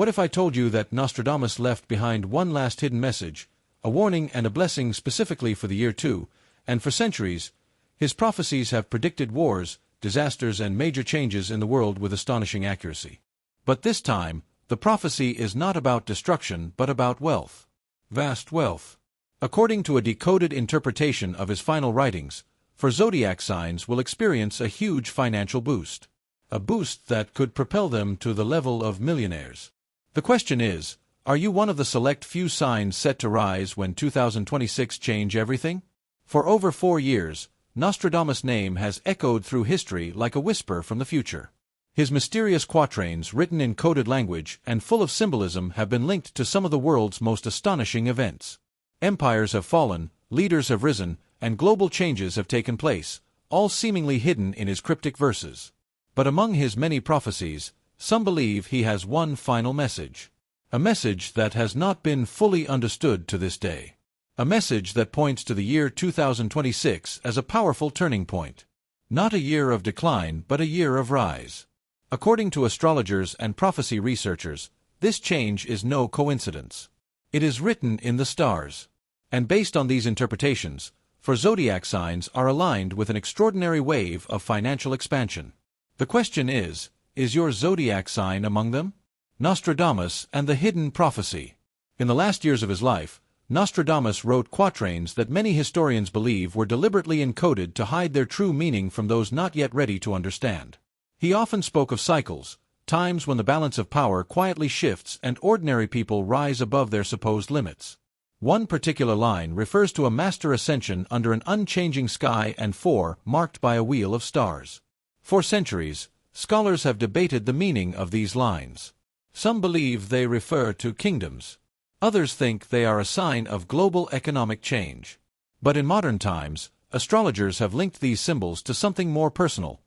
What if I told you that Nostradamus left behind one last hidden message, a warning and a blessing specifically for the year 2, and for centuries, his prophecies have predicted wars, disasters and major changes in the world with astonishing accuracy. But this time, the prophecy is not about destruction but about wealth. Vast wealth. According to a decoded interpretation of his final writings, for zodiac signs will experience a huge financial boost. A boost that could propel them to the level of millionaires. The question is, are you one of the select few signs set to rise when 2026 change everything? For over 4 years, Nostradamus' name has echoed through history like a whisper from the future. His mysterious quatrains, written in coded language and full of symbolism, have been linked to some of the world's most astonishing events. Empires have fallen, leaders have risen, and global changes have taken place, all seemingly hidden in his cryptic verses. But among his many prophecies, some believe he has one final message. A message that has not been fully understood to this day. A message that points to the year 2026 as a powerful turning point. Not a year of decline but a year of rise. According to astrologers and prophecy researchers, this change is no coincidence. It is written in the stars. And based on these interpretations, for zodiac signs are aligned with an extraordinary wave of financial expansion. The question is your zodiac sign among them? Nostradamus and the hidden prophecy. In the last years of his life, Nostradamus wrote quatrains that many historians believe were deliberately encoded to hide their true meaning from those not yet ready to understand. He often spoke of cycles, times when the balance of power quietly shifts and ordinary people rise above their supposed limits. One particular line refers to a master ascension under an unchanging sky and 4 marked by a wheel of stars. For centuries, scholars have debated the meaning of these lines. Some believe they refer to kingdoms. Others think they are a sign of global economic change. But in modern times, astrologers have linked these symbols to something more personal: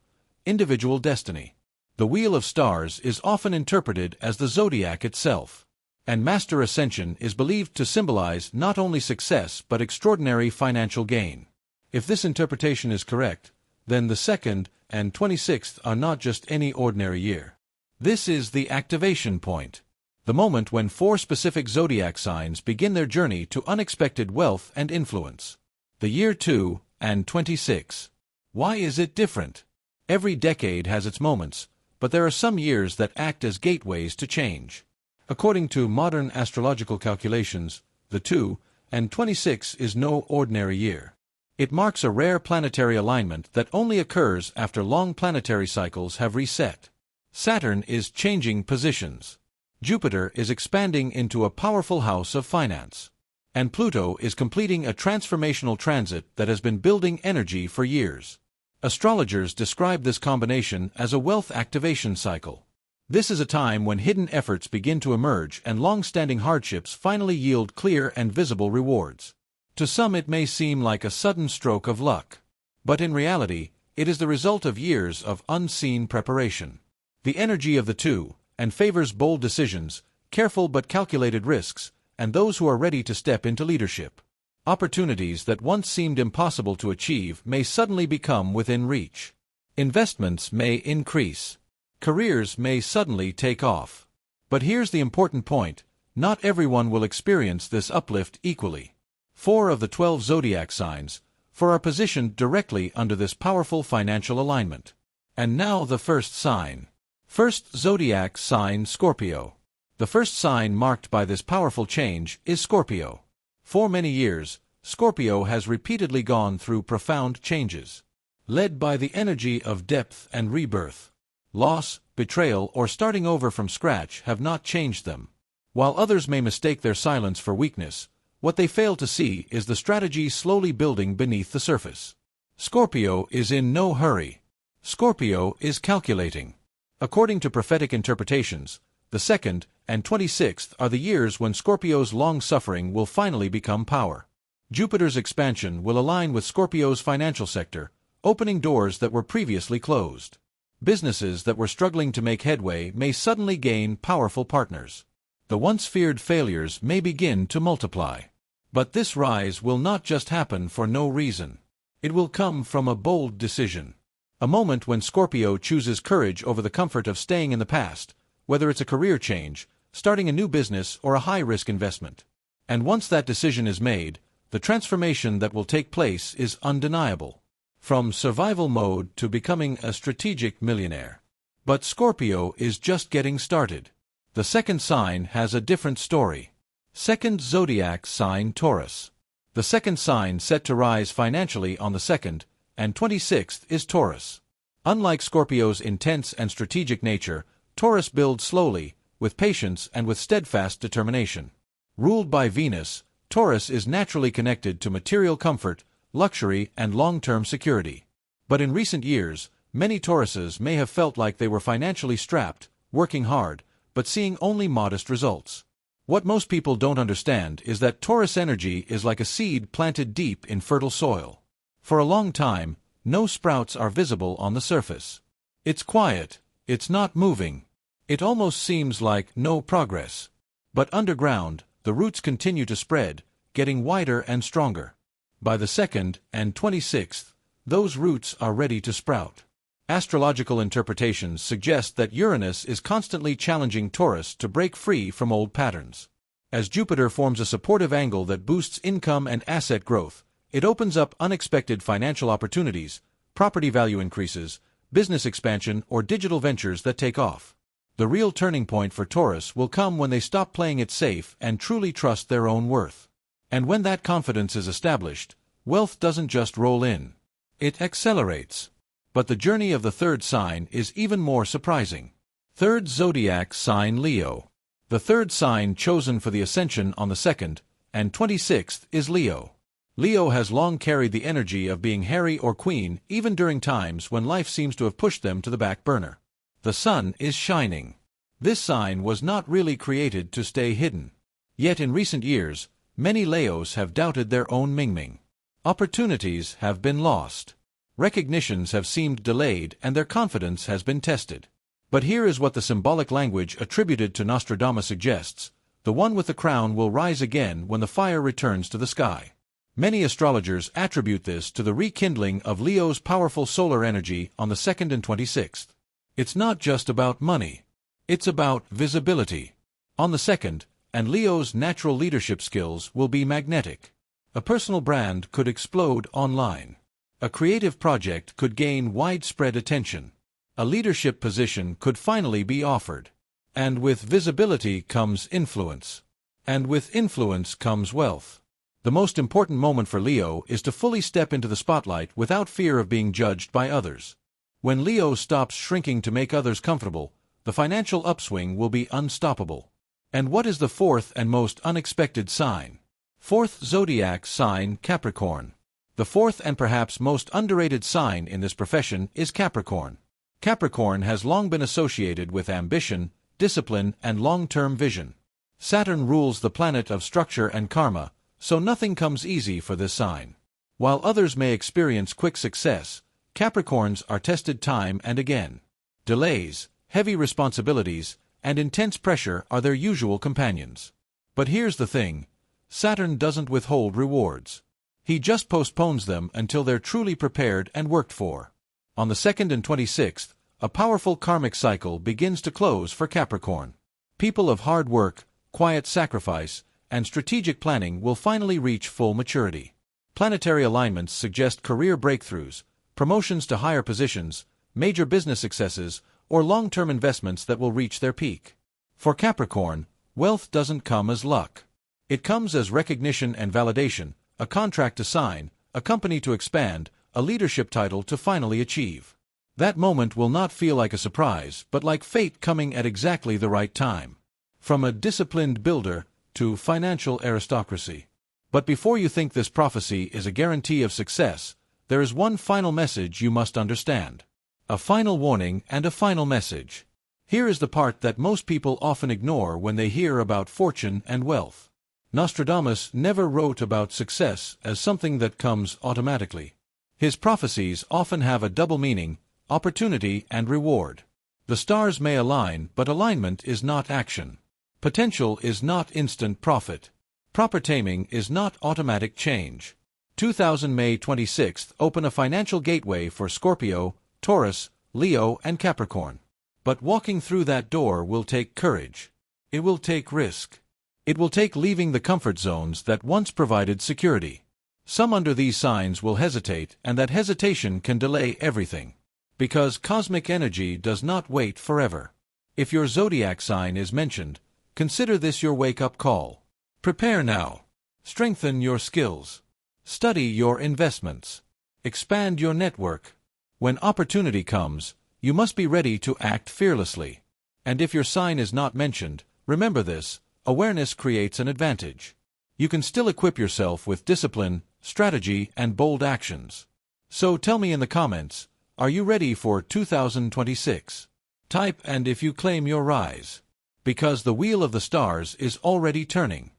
individual destiny. The Wheel of Stars is often interpreted as the zodiac itself. And Master Ascension is believed to symbolize not only success but extraordinary financial gain. If this interpretation is correct, then the 2nd and 26th are not just any ordinary year. This is the activation point. The moment when 4 specific zodiac signs begin their journey to unexpected wealth and influence. The year 2 and 26. Why is it different? Every decade has its moments, but there are some years that act as gateways to change. According to modern astrological calculations, the 2 and 26 is no ordinary year. It marks a rare planetary alignment that only occurs after long planetary cycles have reset. Saturn is changing positions. Jupiter is expanding into a powerful house of finance. And Pluto is completing a transformational transit that has been building energy for years. Astrologers describe this combination as a wealth activation cycle. This is a time when hidden efforts begin to emerge and long-standing hardships finally yield clear and visible rewards. To some it may seem like a sudden stroke of luck. But in reality, it is the result of years of unseen preparation. The energy of the 2 and favors bold decisions, careful but calculated risks, and those who are ready to step into leadership. Opportunities that once seemed impossible to achieve may suddenly become within reach. Investments may increase. Careers may suddenly take off. But here's the important point: not everyone will experience this uplift equally. 4 of the 12 zodiac signs are positioned directly under this powerful financial alignment. And now the first sign. First zodiac sign: Scorpio. The first sign marked by this powerful change is Scorpio. For many years, Scorpio has repeatedly gone through profound changes. Led by the energy of depth and rebirth. Loss, betrayal, or starting over from scratch have not changed them. While others may mistake their silence for weakness, what they fail to see is the strategy slowly building beneath the surface. Scorpio is in no hurry. Scorpio is calculating. According to prophetic interpretations, the 2nd and 26th are the years when Scorpio's long suffering will finally become power. Jupiter's expansion will align with Scorpio's financial sector, opening doors that were previously closed. Businesses that were struggling to make headway may suddenly gain powerful partners. The once feared failures may begin to multiply. But this rise will not just happen for no reason. It will come from a bold decision. A moment when Scorpio chooses courage over the comfort of staying in the past, whether it's a career change, starting a new business, or a high-risk investment. And once that decision is made, the transformation that will take place is undeniable. From survival mode to becoming a strategic millionaire. But Scorpio is just getting started. The second sign has a different story. Second zodiac sign, Taurus. The second sign set to rise financially on the 2nd and 26th is Taurus. Unlike Scorpio's intense and strategic nature, Taurus builds slowly, with patience and with steadfast determination. Ruled by Venus, Taurus is naturally connected to material comfort, luxury, and long-term security. But in recent years, many Tauruses may have felt like they were financially strapped, working hard, but seeing only modest results. What most people don't understand is that Taurus energy is like a seed planted deep in fertile soil. For a long time, no sprouts are visible on the surface. It's quiet, it's not moving. It almost seems like no progress. But underground, the roots continue to spread, getting wider and stronger. By the 2nd and 26th, those roots are ready to sprout. Astrological interpretations suggest that Uranus is constantly challenging Taurus to break free from old patterns. As Jupiter forms a supportive angle that boosts income and asset growth, it opens up unexpected financial opportunities, property value increases, business expansion, or digital ventures that take off. The real turning point for Taurus will come when they stop playing it safe and truly trust their own worth. And when that confidence is established, wealth doesn't just roll in. It accelerates. But the journey of the third sign is even more surprising. Third zodiac sign, Leo. The third sign chosen for the ascension on the 2nd and 26th is Leo. Leo has long carried the energy of being Harry or Queen, even during times when life seems to have pushed them to the back burner. The sun is shining. This sign was not really created to stay hidden. Yet in recent years, many Leos have doubted their own Mingming. Opportunities have been lost. Recognitions have seemed delayed and their confidence has been tested. But here is what the symbolic language attributed to Nostradamus suggests: the one with the crown will rise again when the fire returns to the sky. Many astrologers attribute this to the rekindling of Leo's powerful solar energy on the 2nd and 26th. It's not just about money. It's about visibility. On the 2nd, and Leo's natural leadership skills will be magnetic. A personal brand could explode online. A creative project could gain widespread attention. A leadership position could finally be offered. And with visibility comes influence. And with influence comes wealth. The most important moment for Leo is to fully step into the spotlight without fear of being judged by others. When Leo stops shrinking to make others comfortable, the financial upswing will be unstoppable. And what is the fourth and most unexpected sign? Fourth zodiac sign, Capricorn. The fourth and perhaps most underrated sign in this profession is Capricorn. Capricorn has long been associated with ambition, discipline, and long-term vision. Saturn rules the planet of structure and karma, so nothing comes easy for this sign. While others may experience quick success, Capricorns are tested time and again. Delays, heavy responsibilities, and intense pressure are their usual companions. But here's the thing: Saturn doesn't withhold rewards. He just postpones them until they're truly prepared and worked for. On the 2nd and 26th, a powerful karmic cycle begins to close for Capricorn. People of hard work, quiet sacrifice, and strategic planning will finally reach full maturity. Planetary alignments suggest career breakthroughs, promotions to higher positions, major business successes, or long-term investments that will reach their peak. For Capricorn, wealth doesn't come as luck. It comes as recognition and validation, a contract to sign, a company to expand, a leadership title to finally achieve. That moment will not feel like a surprise, but like fate coming at exactly the right time. From a disciplined builder to financial aristocracy. But before you think this prophecy is a guarantee of success, there is one final message you must understand. A final warning and a final message. Here is the part that most people often ignore when they hear about fortune and wealth. Nostradamus never wrote about success as something that comes automatically. His prophecies often have a double meaning: opportunity and reward. The stars may align, but alignment is not action. Potential is not instant profit. Proper taming is not automatic change. 2000 May 26th open a financial gateway for Scorpio, Taurus, Leo, and Capricorn. But walking through that door will take courage. It will take risk. It will take leaving the comfort zones that once provided security. Some under these signs will hesitate, and that hesitation can delay everything. Because cosmic energy does not wait forever. If your zodiac sign is mentioned, consider this your wake-up call. Prepare now. Strengthen your skills. Study your investments. Expand your network. When opportunity comes, you must be ready to act fearlessly. And if your sign is not mentioned, remember this: awareness creates an advantage. You can still equip yourself with discipline, strategy, and bold actions. So tell me in the comments, are you ready for 2026? Type and if you claim your rise. Because the wheel of the stars is already turning.